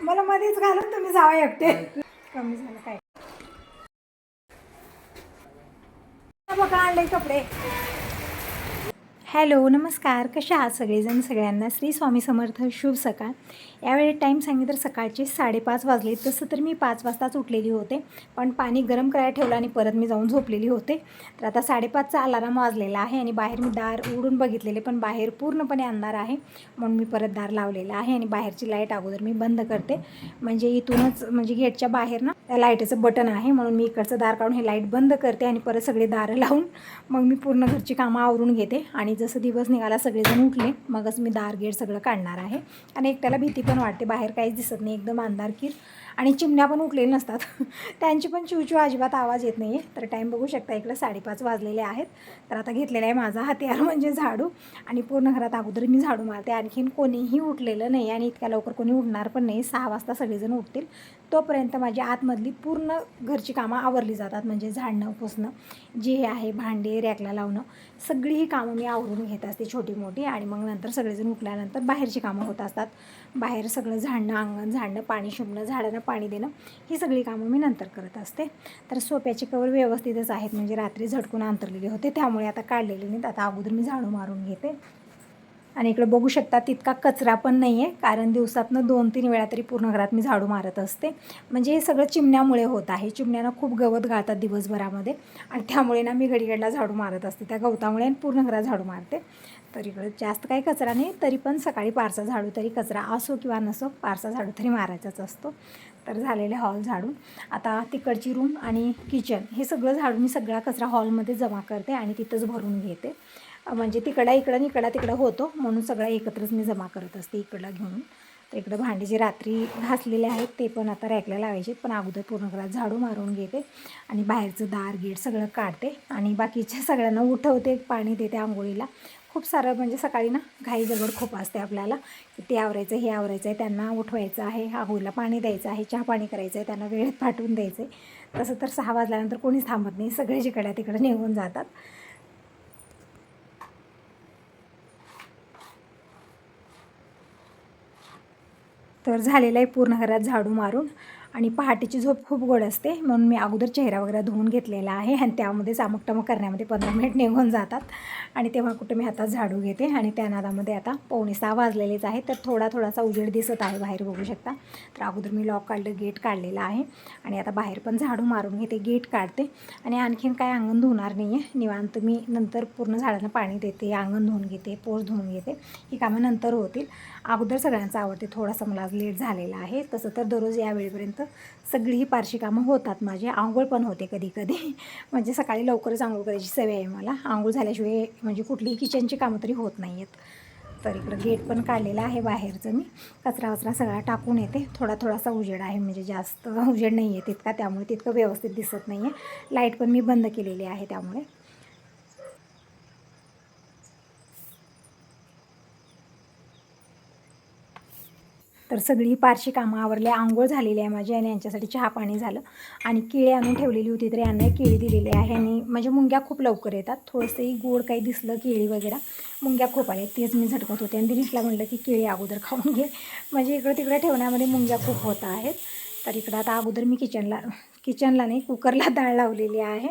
मला मध्येच घालून तुम्ही जावा एकटे. कमी झालं काय बघा आणले कपडे. हॅलो नमस्कार, कशा आहात सगळेजण. सगळ्यांना श्री स्वामी समर्थ, शुभ सकाळ. यावेळी टाईम सांगितलं तर सकाळचे 5:30 वाजले. तसं तर मी 5 वाजताच उठलेली होते, पण पाणी गरम करायला ठेवलं आणि परत मी जाऊन झोपलेली होते. तर आता 5:30चा अलाराम वाजलेला आहे आणि बाहेर मी दार उघडून बघितलेले, पण बाहेर पूर्णपणे अंधार आहे. म्हणून मी परत दार लावलेलं आहे आणि बाहेरची लाईट अगोदर मी बंद करते. म्हणजे इथूनच म्हणजे गेटच्या बाहेर ना त्या लाईटीचं बटन आहे, म्हणून मी इकडचं दार काढून हे लाईट बंद करते आणि परत सगळे दारं लावून मग मी पूर्ण घरची कामं आवरून घेते. आणि जसं दिवस निघाला सगळेजण उठले मगच मी दार गेट सगळं काढणार आहे. आणि एकट्याला भीती पण वाटते, बाहेर काहीच दिसत नाही, एकदम अंधारकीर. आणि चिमण्या पण उठलेल्या नसतात त्यांची पण चिवचिव अजिबात आवाज येत नाही आहे. तर टाईम बघू शकता, इकडे 5:30 वाजलेले आहेत. तर आता घेतलेला आहे माझा हत्यार म्हणजे झाडू. आणि पूर्ण घरात अगोदर मी झाडू मारते. आणखीन कोणीही उठलेलं नाही आणि इतक्या लवकर कोणी उठणार पण नाही. 6 वाजता सगळेजण उठतील, तोपर्यंत माझी आतमधली पूर्ण घरची कामं आवरली जातात. म्हणजे झाडणं पुसणं जे आहे, भांडे रॅकला लावणं, सगळी ही कामं मी आवरून घेत असते छोटी मोठी. आणि मग नंतर सगळेजण उठल्यानंतर बाहेरची कामं होत असतात. बाहेर सगळं झाडणं, अंगण झाडणं, पाणी शुंभणं, झाडांना पाणी देणं, ही सगळी कामं मी नंतर करत असते. तर सोप्याचे कवर व्यवस्थितच आहेत, म्हणजे रात्री झटकून अंतरलेले होते त्यामुळे आता काढलेले नाहीत. आता अगोदर मी झाडू मारून घेते. आणि इकडे बघू शकता तितका कचरा पण नाही आहे, कारण दिवसातनं 2-3 वेळा तरी पूर्ण घरात मी झाडू मारत असते. म्हणजे हे सगळं चिमण्यामुळे होत आहे. चिमण्यानं खूप गवत घालतात दिवसभरामध्ये आणि त्यामुळे ना मी घडीघडला झाडू मारत असते. त्या गवतामुळे आणि पूर्ण घरात झाडू मारते. तर इकडं जास्त काही कचरा नाही, तरी पण सकाळी पारसा झाडू, तरी कचरा असो किंवा नसो पारसा झाडू तरी मारायचाच असतो. तर झालेले हॉल झाडून आता तिकडची रूम आणि किचन हे सगळं झाडून मी सगळा कचरा हॉलमध्ये जमा करते आणि तिथंच भरून घेते. म्हणजे इकडं इकडं तिकडं होतो, म्हणून सगळं एकत्रच मी जमा करत असते इकडला घेऊन. तर इकडं भांडी जे रात्री घासलेले आहेत ते पण आता रॅकला लावायचे, पण अगोदर पूर्ण घरात झाडू मारून घेते आणि बाहेरचं दार गेट सगळं काढते आणि बाकीच्या सगळ्यांना उठवते, पाणी देते आंघोळीला. खूप सारं म्हणजे सकाळी ना घाई गडबड खूप असते आपल्याला, की ते आवरायचं हे आवरायचं आहे, त्यांना उठवायचं आहे, आंघोळीला पाणी द्यायचं आहे, चहा पाणी करायचं आहे, त्यांना वेळेत पाठवून द्यायचं आहे. तसं तर 6 वाजल्यानंतर कोणीच थांबत नाही, सगळे जिकडे तिकडे निघून जातात. तर झालेलं आहे पूर्ण घरात झाडू मारून. आणि पहाटेची झोप खूप गोड असते, म्हणून मी अगोदर चेहरा वगैरे धुवून घेतलेला आहे आणि त्यामध्येच अमुक करण्यामध्ये 15 मिनिट निघून जातात. आणि तेव्हा कुठे मी हातात झाडू घेते. आणि त्या नादामध्ये आता 5:45 वाजलेलेच आहे, तर थोडासा उजेड दिसत आहे बाहेर बघू शकता. तर अगोदर मी लॉक काढलं, गेट काढलेला आहे आणि आता बाहेर पण झाडू मारून घेते, गेट काढते. आणि आणखीन काय अंगण धुणार नाही आहे, निवांत मी नंतर पूर्ण झाडांना पाणी देते, अंगण धुवून घेते, पोस धुवून घेते, ही कामं नंतर होतील. अगोदर सगळ्यांचं आवडते. थोडासा मला आज लेट झालेला आहे. तसं तर दररोज या वेळेपर्यंत सगळी ही पारशी कामं होतात माझी. आंघोळ पण होते कधी कधी म्हणजे सकाळी लवकरच आंघोळ करायची सवय आहे मला. आंघोळ झाल्याशिवाय म्हणजे कुठलीही किचनची कामं तरी होत नाही आहेत. तर इकडं गेट पण काढलेलं आहे बाहेरचं मी. कचरा वचरा सगळा टाकून येते. थोडासा उजेड आहे, म्हणजे जास्त उजेड नाही आहे तितका, त्यामुळे तितकं व्यवस्थित दिसत नाही आहे. लाईट पण मी बंद केलेली आहे त्यामुळे. तर सगळी पारशी कामं आवरली, आंघोळ झालेली आहे माझी आणि यांच्यासाठी चहा पाणी झालं. आणि केळी आणून ठेवलेली होती, तर यांना केळी दिलेली आहे. आणि म्हणजे मुंग्या खूप लवकर येतात, थोडंसंही गोड काही दिसलं केळी वगैरे मुंग्या खूप आल्या, तेच मी झटकत होते. आणि दिनेशला म्हटलं की केळी अगोदर खाऊन घे, म्हणजे इकडं तिकडे ठेवण्यामध्ये मुंग्या खूप होत आहेत. तर इकडं आता अगोदर मी किचनला नाही कुकरला डाळ लावलेली आहे.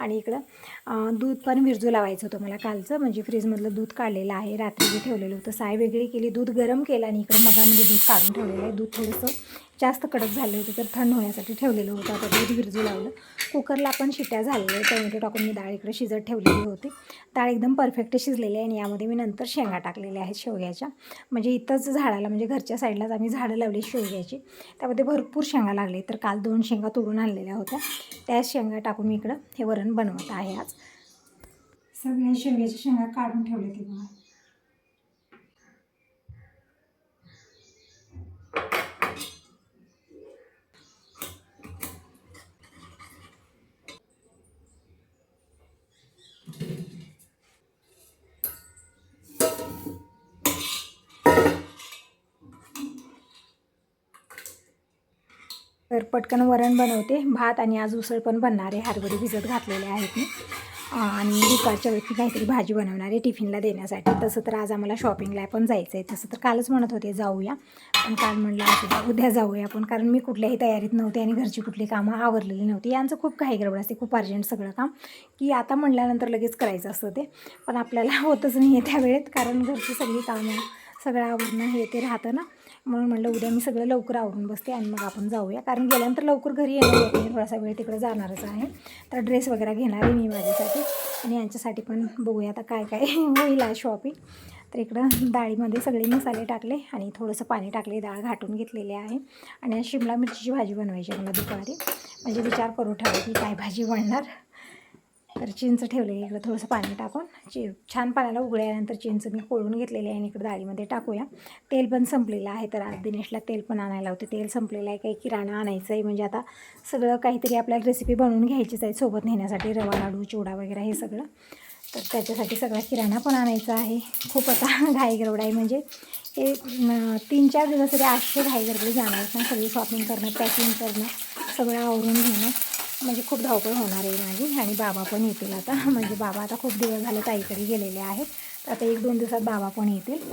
आणि इकडं दूध पण विरजू लावायचं होतं मला कालचं, म्हणजे फ्रीजमधलं दूध काढलेलं आहे. रात्री जे ठेवलेलं होतं साय वेगळी केली, दूध गरम केलं आणि इकडं मगामध्ये दूध काढून ठेवलेलं आहे. दूध थोडंसं जास्त कडक झालं होतं, तर थंड होण्यासाठी ठेवलेलं होतं. आता दूध विरजू लावलं, कुकरला पण शिट्ट्या झालेल्या, टोमॅटो टाकून मी डाळ इकडे शिजत ठेवलेली होती. डाळ एकदम परफेक्ट शिजलेली आहे. आणि यामध्ये मी नंतर शेंगा टाकलेल्या आहेत शेवग्याच्या. म्हणजे इथंच झाडाला, म्हणजे घरच्या साईडलाच आम्ही झाडं लावली शेवग्याची, त्यामध्ये भरपूर शेंगा लागले. तर काल 2 शेंगा तोडून आणलेल्या होत्या, त्या शेंगा टाकून मी इकडं हे वरण बनवत आहे आज. सगळ्या शेवग्याच्या शेंगा काढून ठेवले ती बघा. तर पटकन वरण बनवते, भात. आणि आज उसळ पण बनणार आहे, हरभरे भिजत घातलेले आहेत मी. आणि दुपारच्या वेळी काहीतरी भाजी बनवणार आहे टिफिनला देण्यासाठी. तसं तर आज आम्हाला शॉपिंगला पण जायचं आहे. तसं तर कालच म्हणत होते जाऊया, पण काल म्हणलं असं उद्या जाऊया आपण, कारण मी कुठल्याही तयारीत नव्हते आणि घरची कुठली कामं आवरलेली नव्हती. यांचं खूप काही गडबड असते, खूप अर्जंट सगळं काम, की आता म्हणल्यानंतर लगेच करायचं असतं ते, पण आपल्याला होतच नाही आहे त्या वेळेत, कारण घरची सगळी कामं सगळं आवरणं हे ते राहतं ना. म्हणून म्हणलं उद्या मी सगळं लवकर आवरून बसते आणि मग आपण जाऊया, कारण गेल्यानंतर लवकर घरी येणं होत नाही, थोडासा वेळ तिकडे जाणारच आहे. तर ड्रेस वगैरे घेणार आहे मी माझ्यासाठी आणि यांच्यासाठी पण बघूया आता काय काय होईल आज शॉपिंग. तर इकडं डाळीमध्ये सगळे मसाले टाकले आणि थोडंसं पाणी टाकले, डाळ घाटून घेतलेली आहे. आणि आज शिमला मिरचीची भाजी बनवायची आहे मला दुपारी, म्हणजे विचार करू ठेवा की काय भाजी बनणार. तर चिंच ठेवले इकडं थोडंसं पाणी टाकून, छान पाण्याला उकळल्यानंतर चिंच मी कोळून घेतलेली आहे आणि इकडं डाळीमध्ये टाकूया. तेल पण संपलेलं आहे, तर आज दिनेशला तेल पण आणायला होते. तेल संपलेलं आहे, काही किराणा आणायचं आहे, म्हणजे आता सगळं काहीतरी आपल्याला रेसिपी बनवून घ्यायचीच आहे सोबत नेण्यासाठी, रवा लाडू चिवडा वगैरे हे सगळं. तर त्याच्यासाठी सगळा किराणा पण आणायचा आहे. खूप आता घाई गडबड आहे, म्हणजे हे 3-4 दिवस तरी असे घाई गडबडी जाणार ना, सगळी शॉपिंग करणं, पॅकिंग करणं, सगळं आवरून घेणं, म्हणजे खूप धावपळ होणार आहे माझी. आणि बाबा पण येतील आता, म्हणजे बाबा आता खूप दिवस झाले ताईकडे गेलेले आहेत, तर आता 1-2 दिवसात बाबा पण येतील.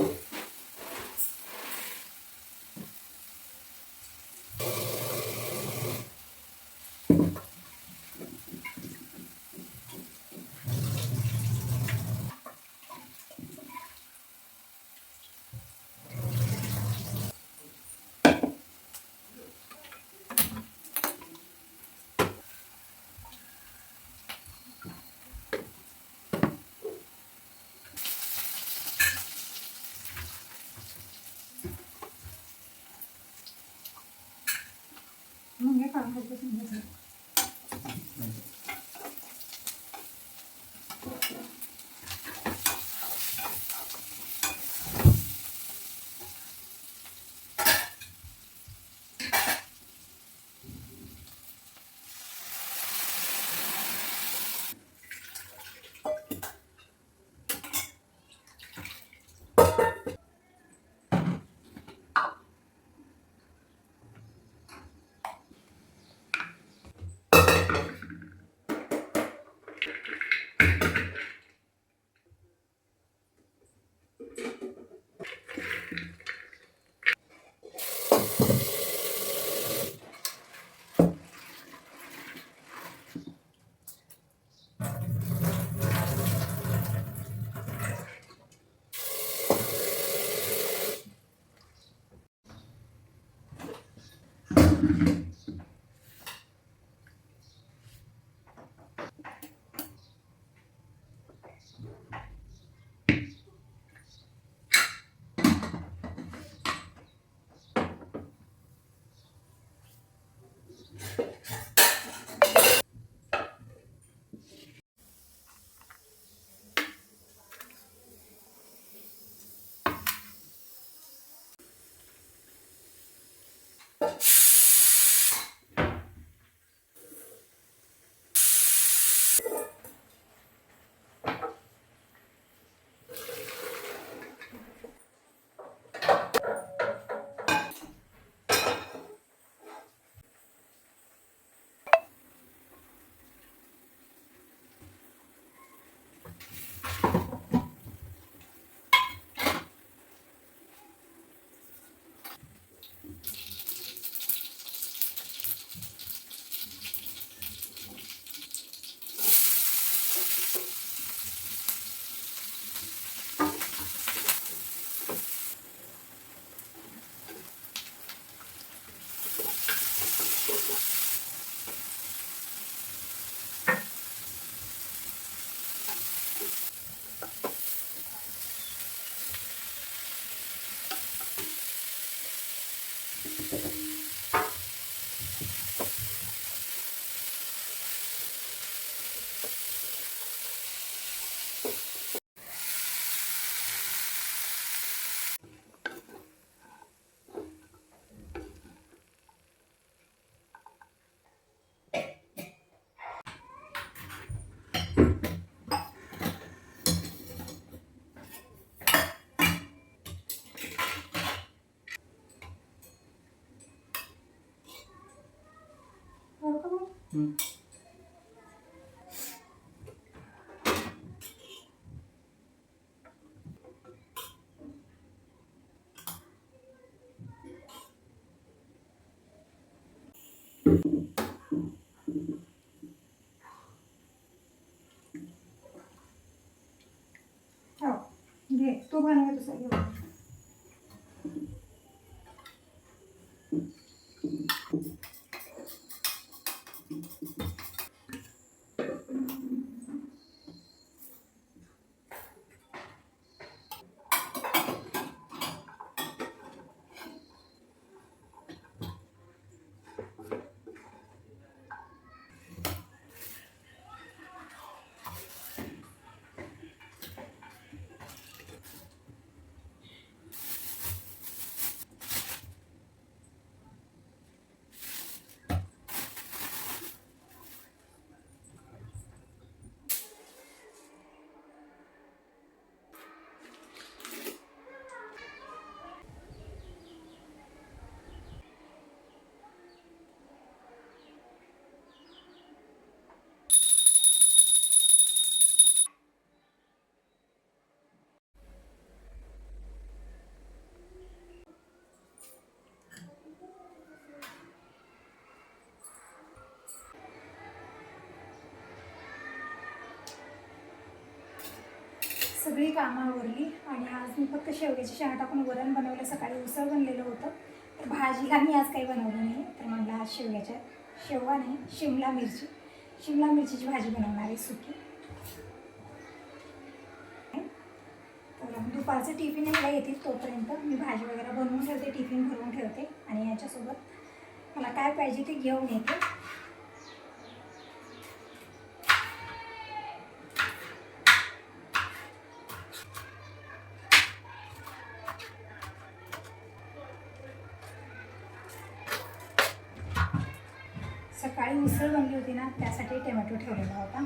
मग हे काम करतो समजा. बनवायचं सगळं. सगळी कामं आवरली आणि आज मी फक्त शेवग्याची शेंगा टाकून वरण बनवलं. सकाळी उसळ बनलेलं होतं. तर भाजीला मी आज काही बनवलं नाही. तर म्हटलं आज शेवगा नाही, शिमला मिरचीची भाजी बनवणार आहे सुकी. तर दुपारचं टिफिन यायला येतील तोपर्यंत मी भाजी वगैरे बनवून ठेवते, टिफिन भरून ठेवते आणि याच्यासोबत मला काय पाहिजे ते घेऊन येते. सकाळी उसळ बनली होती ना, त्यासाठी टोमॅटो ठेवलेला होता.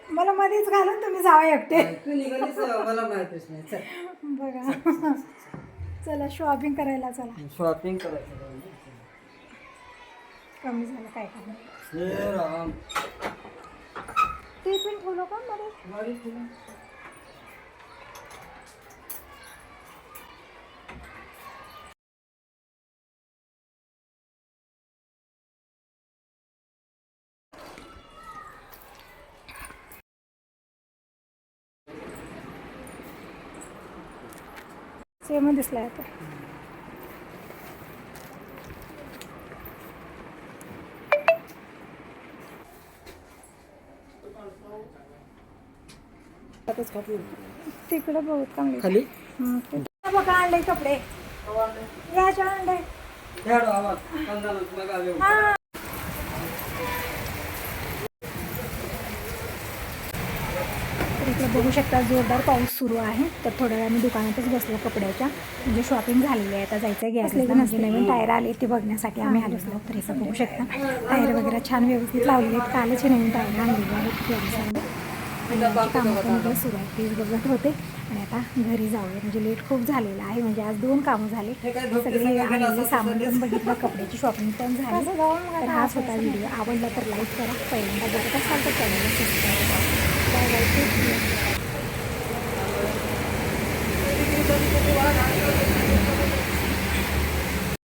मला मध्येच घालून तुम्ही जावा एकटे. मला माहितीच नाही. चल बघा, चला शॉपिंग करायला. चला शॉपिंग करायचं. कमी झालं काय काम. राम ते पण ठेवलं का मध्ये. सेम दिसलाय आता. तिकडे बहुत चांगले खाली बघा आणले कपडे. याच्या आणले. हा इकडे बघू शकता जोरदार पाऊस सुरू आहे. तर थोड्या वेळाने दुकानातच बसलो कपड्याच्या, म्हणजे शॉपिंग झालेली आहे. आता जायचं गॅस नसले नवीन टायर आले ते बघण्यासाठी आम्ही आलो असलो. तर इथं बघू शकता टायर वगैरे छान व्यवस्थित लावलेले आहेत. कालच नवीन टायर आणलेले आहेत. कामं पण सुरू आहे तेच बघत होते. आणि आता घरी जाऊया, म्हणजे लेट खूप झालेला आहे. म्हणजे आज 2 कामं झाले. सगळे आणलेले सामान पण बघितलं, कपड्याची शॉपिंग पण झाली. तर हाच होता व्हिडिओ. आवडला तर लाईक करा. पहिल्यांदा बघत असाल तर चॅनलला सबस्क्राईब करा.